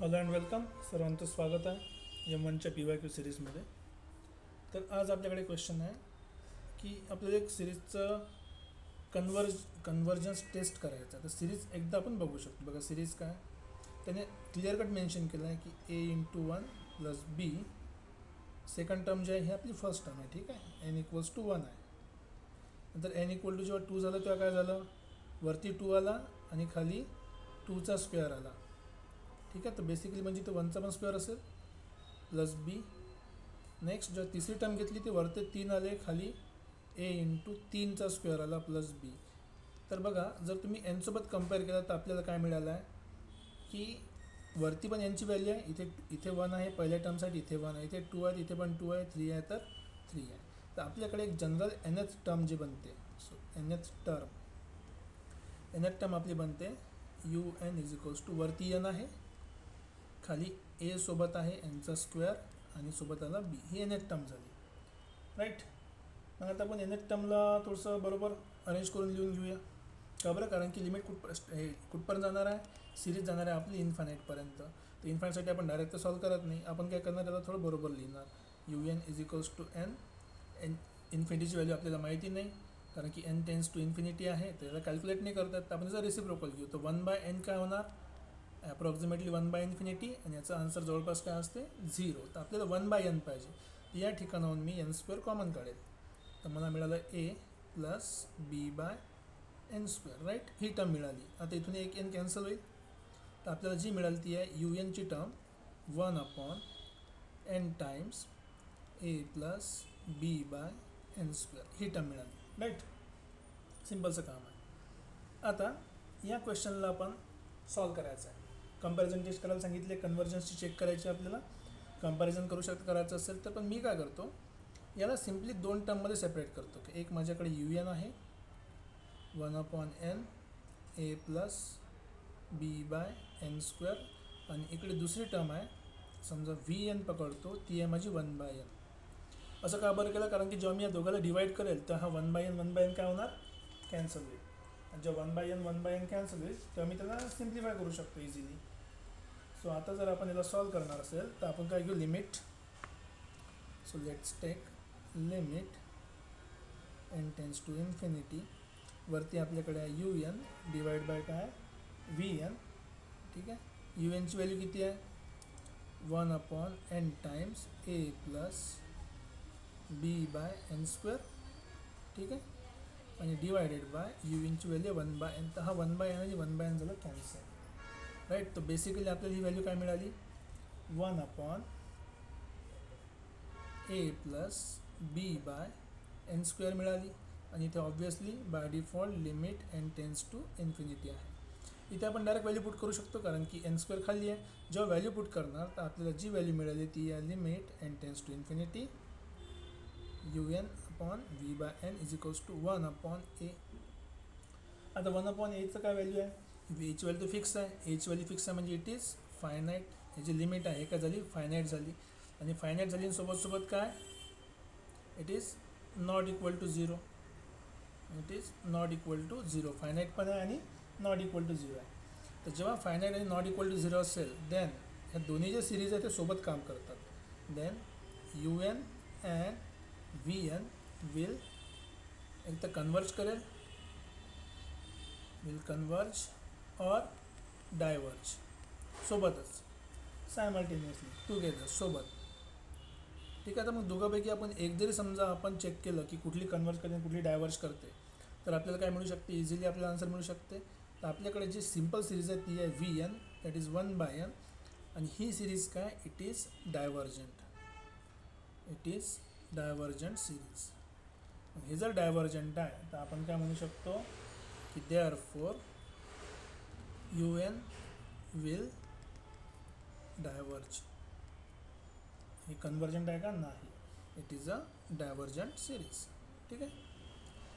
Hello and welcome. सर्वांचं स्वागत आहे M1च्या PYQ सिरीजमध्ये. तर आज आपल्याकडे क्वेश्चन आहे की आपल्याला एक सिरीजचं कन्वर्जन्स टेस्ट करायचं. तर सिरीज एकदा आपण बघू शकतो. बघा सिरीज काय, त्याने क्लिअर कट मेन्शन केलं आहे की a×1 + b. सेकंड टर्म जी आहे ही आपली फर्स्ट टर्म आहे, ठीक आहे. n = 1 आहे. नंतर n = जेव्हा 2 झालं तेव्हा काय झालं, वरती 2 आला आणि खाली 2चा स्क्वेअर आला, ठीक आहे. तर बेसिकली म्हणजे तो 1चा पण स्क्वेअर असेल +b. नेक्स्ट जेव्हा तिसरी टर्म घेतली ती वरती 3 आले, खाली a×3चा स्क्वेअर आला +b. तर बघा जर तुम्ही n सोबत कंपेअर केलं तर आपल्याला काय मिळालं आहे की वरती पण n ची व्हॅल्यू आहे, इथे 1 आहे पहिल्या टर्मसाठी, इथे 1 आहे, इथे 2 आहे, इथे पण 2 आहे, 3 आहे तर 3 आहे. तर आपल्याकडे एक जनरल nth टर्म जी बनते, सो nth टर्म आपली बनते un = वरती n आहे, खाली a सोबत आहे nचा स्क्वेअर आणि सोबत आला b. ही nth टर्म झाली, राईट. मग आता आपण nth टर्मला थोडंसं बरोबर अरेंज करून लिहून घेऊया. का बरं, कारण की लिमिट कुठपर्यंत जाणार आहे, सिरीज जाणार आहे आपली इन्फानाईटपर्यंत. तर इन्फानाईटसाठी आपण डायरेक्ट तर सॉल्व करत नाही, आपण काय करणार, त्याला थोडं बरोबर लिहिणार. un = n. इन्फिनिटीची व्हॅल्यू आपल्याला माहिती नाही कारण की n टेन्स टू इन्फिनिटी आहे, तर याला कॅल्क्युलेट नाही करतात. तर आपण त्याचा रेसिप्रोकल घेऊ. तर 1/n काय होणार, ॲप्रॉक्सिमेटली 1/∞, आणि याचा आन्सर जवळपास काय असते 0. तर आपल्याला 1/n पाहिजे. या ठिकाणाहून मी n² कॉमन काढेल, तर मला मिळालं a + b/n², right. He term मिळाली. आता इथून एक n कॅन्सल होईल, तर आपल्याला जी मिळाली ती आहे un ची term 1/n times a + b/n². He term मिळाली, राईट. सिम्पलचं काम आहे. आता या क्वेश्चनला आपण सॉल्व करायचं आहे. कंपॅरिझन टेस्ट करायला सांगितले, कन्वर्जन्सची चेक करायची आपल्याला. कंपॅरिझन करू करायचं असेल तर पण मी काय करतो, याला सिम्पली 2 टर्ममध्ये सेपरेट करतो. की एक माझ्याकडे un आहे 1/n a + b/n², आणि इकडे दुसरी टर्म आहे, समजा vn पकडतो, ती आहे माझी 1/n. असं का बरं केलं, कारण की जेव्हा मी या दोघाला डिवाईड करेल तर हा 1/n काय होणार, कॅन्सल होईल. आणि जेव्हा 1/n कॅन्सल होईल तेव्हा मी त्याला सिम्प्लिफाय करू शकतो इझिली. सो आता जर आपण याला सॉल्व करणार असेल तर आपण काय घेऊ, limit. So let's take limit n tends to infinity. वरती आपल्याकडे आहे un डिवाइड बाय काय vn, ठीक आहे. un ची व्हॅल्यू किती आहे, 1/n टाइम्स a + b/n², ठीक आहे. आणि डिवायडेड बाय un ची व्हॅल्यू 1/n. तर हा 1/n आणि 1/n झालं कॅन्सल, राईट. तर बेसिकली आपल्याला ही व्हॅल्यू काय मिळाली, 1/a + b/n² मिळाली. आणि इथे obviously by default limit n tends to infinity आहे. इथे आपण डायरेक्ट व्हॅल्यू पुट करू शकतो कारण की n² खाली आहे. जेव्हा व्हॅल्यू पुट करणार तर आपल्याला जी व्हॅल्यू मिळाली ती आहे limit n tends to infinity un/v/n = 1/a. आता 1/a काय व्हॅल्यू आहे, ची व्हॅल्यू फिक्स आहे. a ची व्हॅल्यू फिक्स आहे म्हणजे इट इज फायनाईट. ह्याची लिमिट आहे काय झाली, फायनाईट झाली. आणि फायनाईट झाली सोबत काय, it is not equal to 0. It is not equal to 0. Finite पण आहे आणि नॉट इक्वल टू 0 आहे. तर जेव्हा फायनाईट आणि नॉट इक्वल टू 0 असेल देन ह्या दोन्ही जे सिरीज आहे ते सोबत काम करतात. Then un and vn will एक तर कन्वर्ज करेल, विल कन्वर्ज और डायवर्ज सोबतच, सायमल्टेनियसली टुगेदर, सोबत, ठीक आहे. तर मग दोघांपैकी आपण एक जरी समजा आपण चेक केलं की कुठली कन्वर्ज करते कुठली डायवर्ज करते, तर आपल्याला काय मिळू शकते, इझिली आपल्याला आन्सर मिळू शकते. तर आपल्याकडे जी सिम्पल सिरीज आहे ती आहे vn, दॅट इज 1/n. आणि ही सिरीज काय, it is divergent. It is divergent series. हे जर डायव्हर्जंट आहे तर आपण काय म्हणू शकतो की देअरफॉर un विल डायव्हर्ज. हे कन्वर्जंट आहे का, नाही. It is a divergent series, ठीक आहे.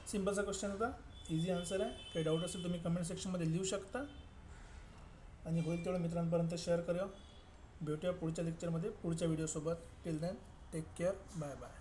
सिम्पलचा क्वेश्चन होता, इझी आन्सर आहे. काही डाऊट असेल तुम्ही कमेंट सेक्शनमध्ये लिहू शकता आणि होईल तेवढं मित्रांपर्यंत शेअर करा. भेटूया पुढच्या लेक्चरमध्ये पुढच्या व्हिडिओसोबत. Till then take care, bye bye.